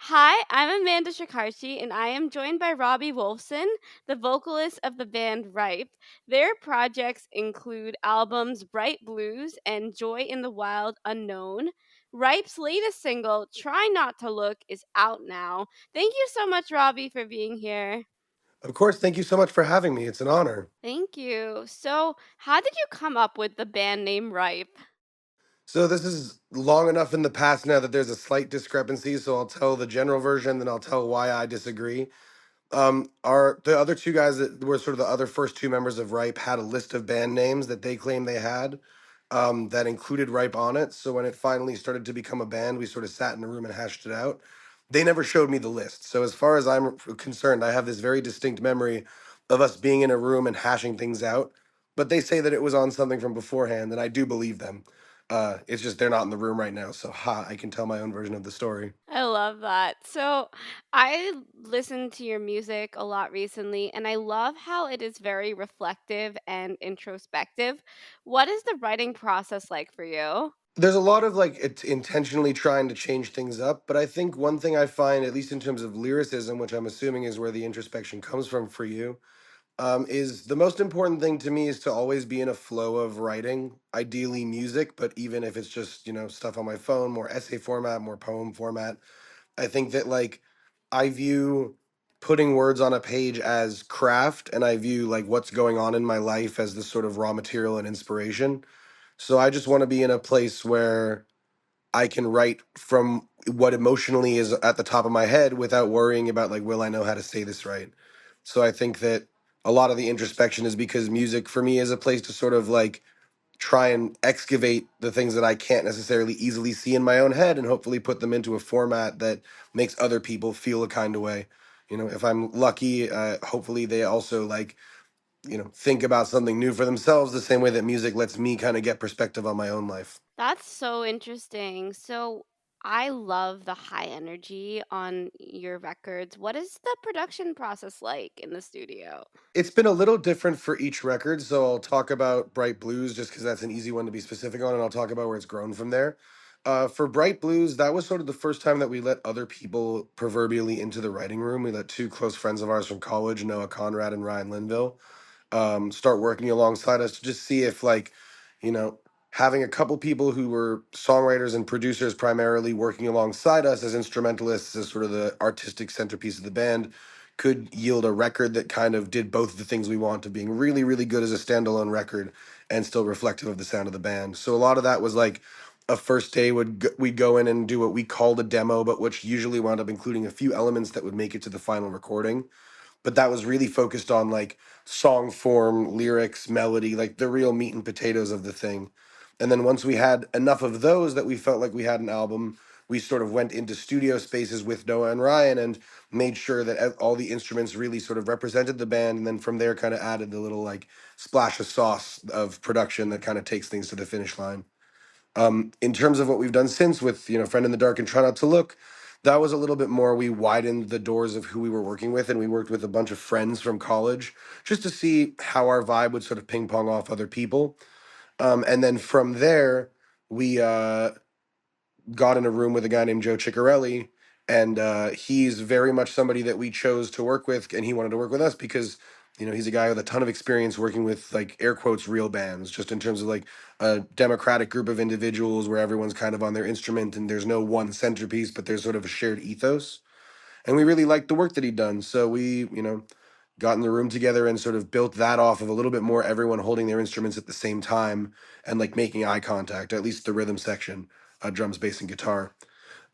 Hi, I'm Amanda Shekarchi, and I am joined by Robbie Wulfsohn, the vocalist of the band Ripe. Their projects include albums Bright Blues and Joy in the Wild Unknown. Ripe's latest single, Try Not to Look, is out now. Thank you so much, Robbie, for being here. Of course, thank you so much for having me. It's an honor. Thank you. So, how did you come up with the band name Ripe? So this is long enough in the past now that there's a slight discrepancy, so I'll tell the general version, then I'll tell why I disagree. Our the other two guys that were sort of the other first two members of Ripe had a list of band names that they claimed they had, that included Ripe on it. So when it finally started to become a band, we sort of sat in a room and hashed it out. They never showed me the list. So as far as I'm concerned, I have this very distinct memory of us being in a room and hashing things out. But they say that it was on something from beforehand, and I do believe them. It's just they're not in the room right now, so I can tell my own version of the story. I love that. So, I listened to your music a lot recently, and I love how it is very reflective and introspective. What is the writing process like for you? There's a lot of like it's intentionally trying to change things up, but I think one thing I find, at least in terms of lyricism, which I'm assuming is where the introspection comes from for you, is the most important thing to me is to always be in a flow of writing, ideally music, but even if it's just, stuff on my phone, more essay format, more poem format. I think that like I view putting words on a page as craft, and I view like what's going on in my life as this sort of raw material and inspiration. So I just want to be in a place where I can write from what emotionally is at the top of my head without worrying about like, will I know how to say this right? So I think that a lot of the introspection is because music for me is a place to sort of like try and excavate the things that I can't necessarily easily see in my own head and hopefully put them into a format that makes other people feel a kind of way. If I'm lucky, hopefully they also like, think about something new for themselves the same way that music lets me kind of get perspective on my own life. That's so interesting. So, I love the high energy on your records. What is the production process like in the studio? It's been a little different for each record, so I'll talk about Bright Blues just because that's an easy one to be specific on, and I'll talk about where it's grown from there. For Bright Blues, that was sort of the first time that we let other people proverbially into the writing room. We let two close friends of ours from college, Noah Conrad and Ryan Linville, start working alongside us to just see if, like, you know, having a couple people who were songwriters and producers primarily working alongside us as instrumentalists, as sort of the artistic centerpiece of the band, could yield a record that kind of did both the things we want, of being really, really good as a standalone record and still reflective of the sound of the band. So a lot of that was like a first day we'd go in and do what we called a demo, but which usually wound up including a few elements that would make it to the final recording. But that was really focused on like song form, lyrics, melody, like the real meat and potatoes of the thing. And then once we had enough of those that we felt like we had an album, we sort of went into studio spaces with Noah and Ryan and made sure that all the instruments really sort of represented the band. And then from there, kind of added the little like splash of sauce of production that kind of takes things to the finish line. In terms of what we've done since with Friend in the Dark and Try Not to Look, that was a little bit more. We widened the doors of who we were working with, and we worked with a bunch of friends from college just to see how our vibe would sort of ping pong off other people. And then from there, we got in a room with a guy named Joe Chicarelli, and he's very much somebody that we chose to work with, and he wanted to work with us because he's a guy with a ton of experience working with like air quotes real bands, just in terms of like a democratic group of individuals where everyone's kind of on their instrument and there's no one centerpiece, but there's sort of a shared ethos. And we really liked the work that he'd done, so we got in the room together and sort of built that off of a little bit more everyone holding their instruments at the same time and like making eye contact, at least the rhythm section, drums, bass, and guitar.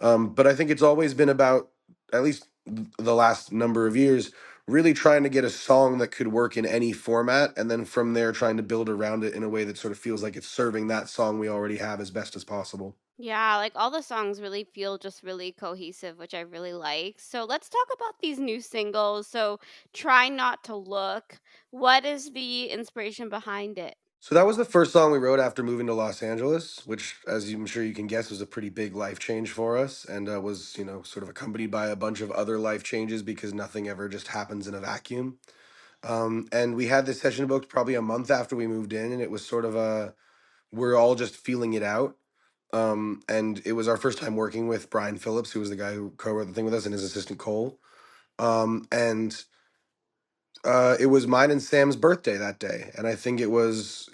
But I think it's always been about, at least the last number of years, really trying to get a song that could work in any format. And then from there, trying to build around it in a way that sort of feels like it's serving that song we already have as best as possible. Yeah, like all the songs really feel just really cohesive, which I really like. So let's talk about these new singles. So Try Not to Look. What is the inspiration behind it? So that was the first song we wrote after moving to Los Angeles, which, as I'm sure you can guess, was a pretty big life change for us, and was sort of accompanied by a bunch of other life changes because nothing ever just happens in a vacuum. And we had this session booked probably a month after we moved in, and it was sort of a we're all just feeling it out. And it was our first time working with Brian Phillips, who was the guy who co-wrote the thing with us, and his assistant Cole. And it was mine and Sam's birthday that day, and I think it was,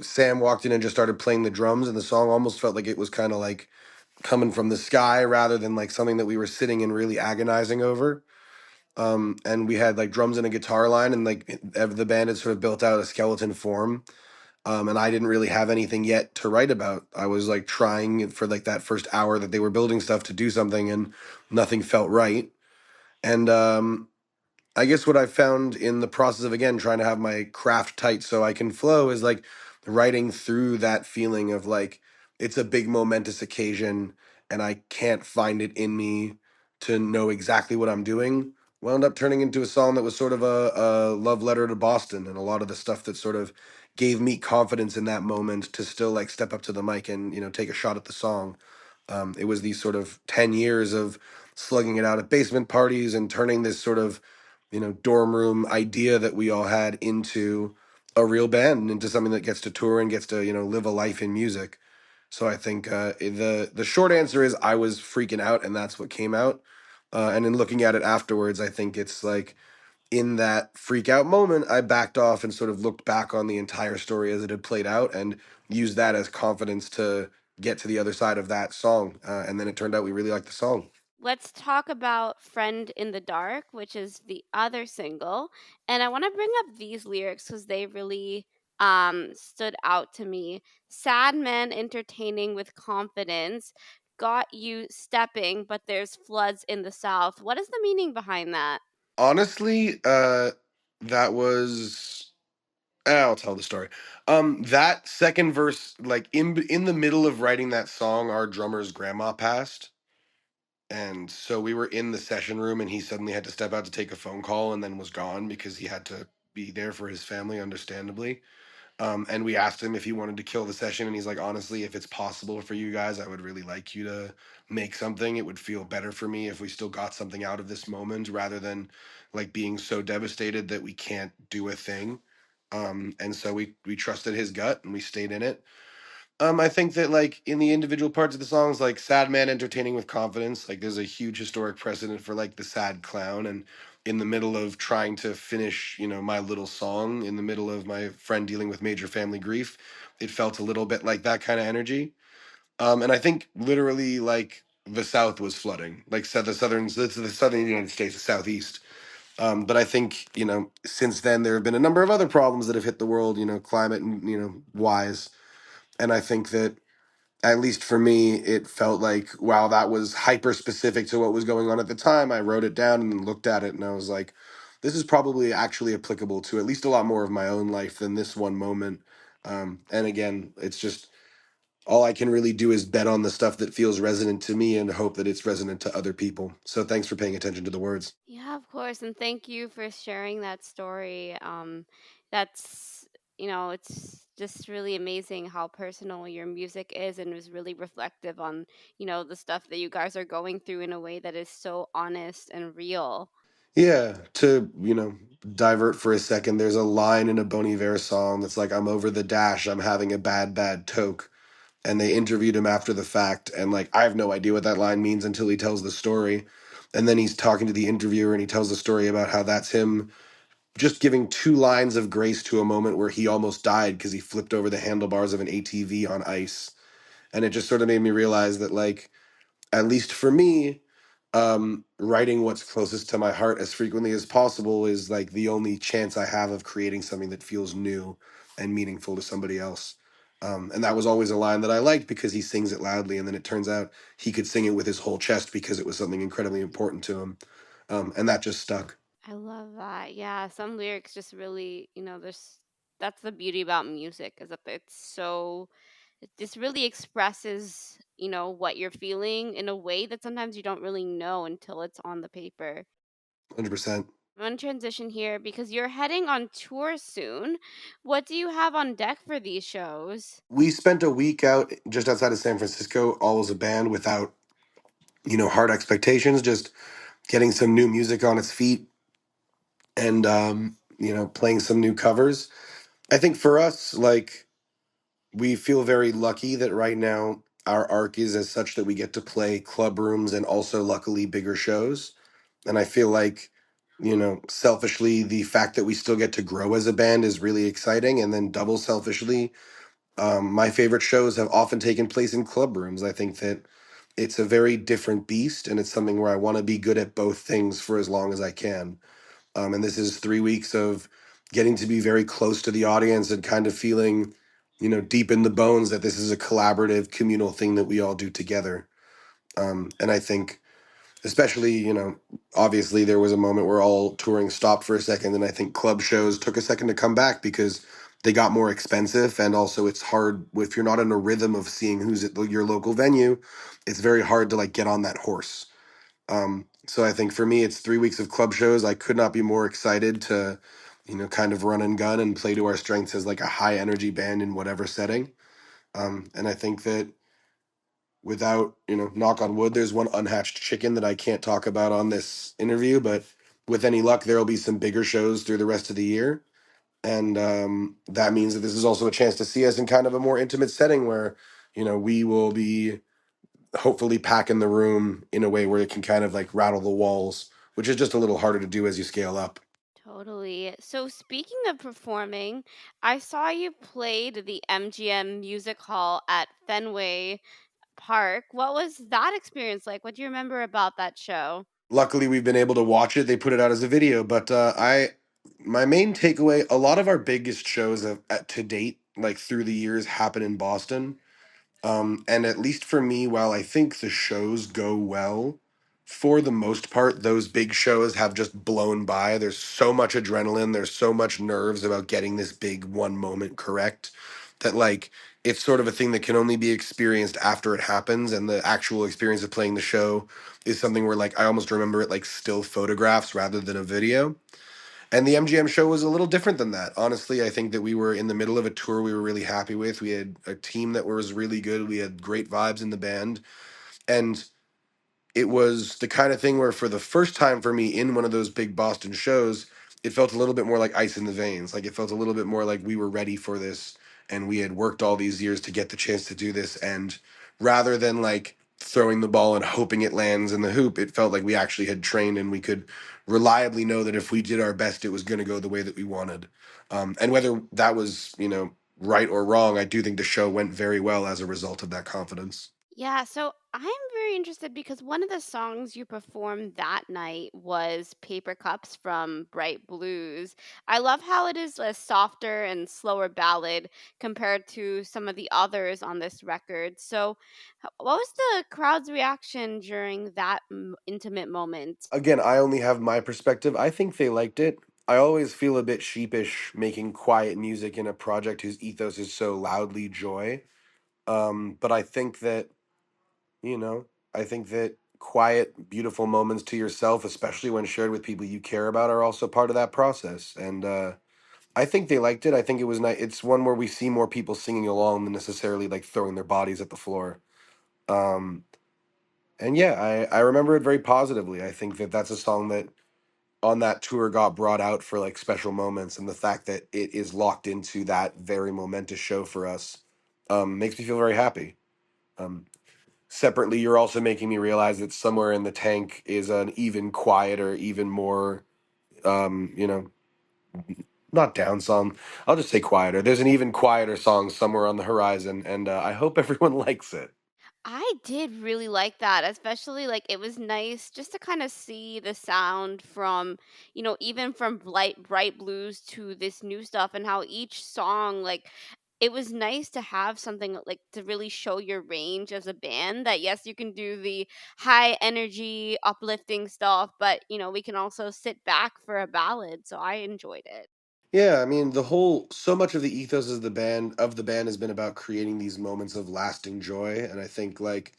Sam walked in and just started playing the drums, and the song almost felt like it was kind of like coming from the sky rather than like something that we were sitting and really agonizing over. And we had like drums and a guitar line, and like the band had sort of built out a skeleton form. And I didn't really have anything yet to write about. I was like trying for like that first hour that they were building stuff to do something, and nothing felt right. And I guess what I found in the process of again trying to have my craft tight so I can flow is like writing through that feeling of like it's a big momentous occasion and I can't find it in me to know exactly what I'm doing. Wound up turning into a song that was sort of a love letter to Boston, and a lot of the stuff that sort of gave me confidence in that moment to still like step up to the mic and take a shot at the song. It was these sort of 10 years of slugging it out at basement parties and turning this sort of dorm room idea that we all had into a real band and into something that gets to tour and gets to live a life in music. So I think the short answer is I was freaking out, and that's what came out. And in looking at it afterwards, I think it's like in that freak out moment, I backed off and sort of looked back on the entire story as it had played out and used that as confidence to get to the other side of that song. And then it turned out we really liked the song. Let's talk about Friend in the Dark, which is the other single. And I want to bring up these lyrics because they really stood out to me. Sad man entertaining with confidence, got you stepping, but there's floods in the south. What is the meaning behind that? Honestly, that was I'll tell the story. That second verse, like in the middle of writing that song, our drummer's grandma passed, and so we were in the session room, and he suddenly had to step out to take a phone call, and then was gone because he had to be there for his family, understandably. And we asked him if he wanted to kill the session, and he's like, honestly, if it's possible for you guys, I would really like you to make something. It would feel better for me if we still got something out of this moment rather than like being so devastated that we can't do a thing. And so we trusted his gut and we stayed in it. I think that like in the individual parts of the songs, like Sad Man entertaining with confidence, like there's a huge historic precedent for like the sad clown. And in the middle of trying to finish, my little song, in the middle of my friend dealing with major family grief, it felt a little bit like that kind of energy. And I think literally like the South was flooding, like said the southern United States, the Southeast. But I think, since then there have been a number of other problems that have hit the world, climate and, wise. And I think that at least for me, it felt like, wow, that was hyper specific to what was going on at the time. I wrote it down and then looked at it and I was like, this is probably actually applicable to at least a lot more of my own life than this one moment. And again, it's just all I can really do is bet on the stuff that feels resonant to me and hope that it's resonant to other people. So thanks for paying attention to the words. Yeah, of course. And thank you for sharing that story. That's, it's just really amazing how personal your music is and is really reflective on, the stuff that you guys are going through in a way that is so honest and real. Yeah, to, divert for a second, there's a line in a Bon Iver song that's like, I'm over the dash, I'm having a bad, bad toke. And they interviewed him after the fact, and like I have no idea what that line means until he tells the story. And then he's talking to the interviewer and he tells the story about how that's him just giving two lines of grace to a moment where he almost died because he flipped over the handlebars of an ATV on ice. And it just sort of made me realize that like at least for me, writing what's closest to my heart as frequently as possible is like the only chance I have of creating something that feels new and meaningful to somebody else. And that was always a line that I liked because he sings it loudly, and then it turns out he could sing it with his whole chest because it was something incredibly important to him, and that just stuck. I love that. Yeah, some lyrics just really, there's that's the beauty about music is that it's so it just really expresses, what you're feeling in a way that sometimes you don't really know until it's on the paper. 100%. I'm going to transition here because you're heading on tour soon. What do you have on deck for these shows? We spent a week out just outside of San Francisco, all as a band, without hard expectations, just getting some new music on its feet and playing some new covers. I think for us, like, we feel very lucky that right now our arc is as such that we get to play club rooms and also luckily bigger shows. And I feel like, selfishly, the fact that we still get to grow as a band is really exciting. And then double selfishly, my favorite shows have often taken place in club rooms. I think that it's a very different beast, and it's something where I want to be good at both things for as long as I can. And this is 3 weeks of getting to be very close to the audience and kind of feeling, deep in the bones that this is a collaborative, communal thing that we all do together. And I think, especially, obviously there was a moment where all touring stopped for a second, and I think club shows took a second to come back because they got more expensive, and also it's hard if you're not in a rhythm of seeing who's at your local venue. It's very hard to like get on that horse. So I think for me, it's 3 weeks of club shows. I could not be more excited to, kind of run and gun and play to our strengths as like a high energy band in whatever setting. And I think that without, knock on wood, there's one unhatched chicken that I can't talk about on this interview, but with any luck, there will be some bigger shows through the rest of the year. And that means that this is also a chance to see us in kind of a more intimate setting where, we will be hopefully packing the room in a way where it can kind of like rattle the walls, which is just a little harder to do as you scale up. Totally. So, speaking of performing, I saw you played the MGM Music Hall at Fenway Park. What was that experience like? What do you remember about that show? Luckily, we've been able to watch it. They put it out as a video, but my main takeaway, a lot of our biggest shows to date, like through the years, happen in Boston. And at least for me, while I think the shows go well, for the most part, those big shows have just blown by. There's so much adrenaline, there's so much nerves about getting this big one moment correct that, like, it's sort of a thing that can only be experienced after it happens. And the actual experience of playing the show is something where, like, I almost remember it like still photographs rather than a video. And the MGM show was a little different than that. Honestly, I think that we were in the middle of a tour we were really happy with. We had a team that was really good. We had great vibes in the band. And it was the kind of thing where for the first time for me in one of those big Boston shows, it felt a little bit more like ice in the veins. Like it felt a little bit more like we were ready for this and we had worked all these years to get the chance to do this. And rather than like throwing the ball and hoping it lands in the hoop, it felt like we actually had trained and we could reliably know that if we did our best, it was going to go the way that we wanted. And whether that was, right or wrong, I do think the show went very well as a result of that confidence. Yeah, so I'm very interested because one of the songs you performed that night was Paper Cups from Bright Blues. I love how it is a softer and slower ballad compared to some of the others on this record. So, what was the crowd's reaction during that intimate moment? Again, I only have my perspective. I think they liked it. I always feel a bit sheepish making quiet music in a project whose ethos is so loudly joy. But I think that, you know, I think that quiet, beautiful moments to yourself, especially when shared with people you care about, are also part of that process. And I think they liked it. I think it was nice. It's one where we see more people singing along than necessarily like throwing their bodies at the floor. Um, and yeah, I remember it very positively. I think that that's a song that on that tour got brought out for like special moments, and the fact that it is locked into that very momentous show for us makes me feel very happy. um, Separately, you're also making me realize that somewhere in the tank is an even quieter, even more um, you know not down song, I'll just say quieter. There's an even quieter song somewhere on the horizon, and I hope everyone likes it. I did really like that, especially like it was nice just to kind of see the sound from, even from bright blues to this new stuff and how each song like it was nice to have something like to really show your range as a band that yes, you can do the high energy uplifting stuff, but we can also sit back for a ballad. So I enjoyed it. Yeah, I mean, so much of the ethos of the band has been about creating these moments of lasting joy, and I think like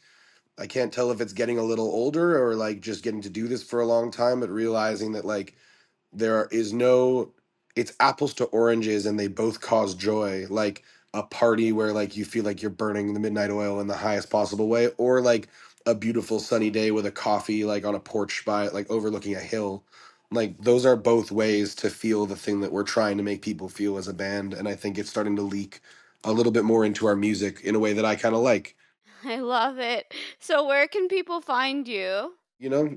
I can't tell if it's getting a little older or like just getting to do this for a long time, but realizing that like there is no it's apples to oranges and they both cause joy, like a party where like you feel like you're burning the midnight oil in the highest possible way, or like a beautiful sunny day with a coffee like on a porch by like overlooking a hill. Like those are both ways to feel the thing that we're trying to make people feel as a band, and I think it's starting to leak a little bit more into our music in a way that I kind of like. I love it. So where can people find you?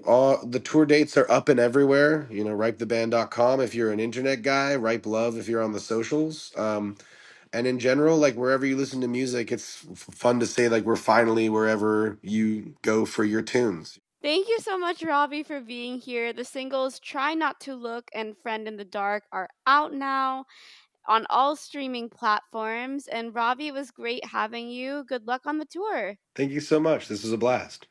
All the tour dates are up and everywhere. Ripetheband.com if you're an internet guy, Ripe Love if you're on the socials. And in general, like wherever you listen to music, it's fun to say like we're finally wherever you go for your tunes. Thank you so much, Robbie, for being here. The singles Try Not to Look and Friend in the Dark are out now on all streaming platforms. And Robbie, it was great having you. Good luck on the tour. Thank you so much. This was a blast.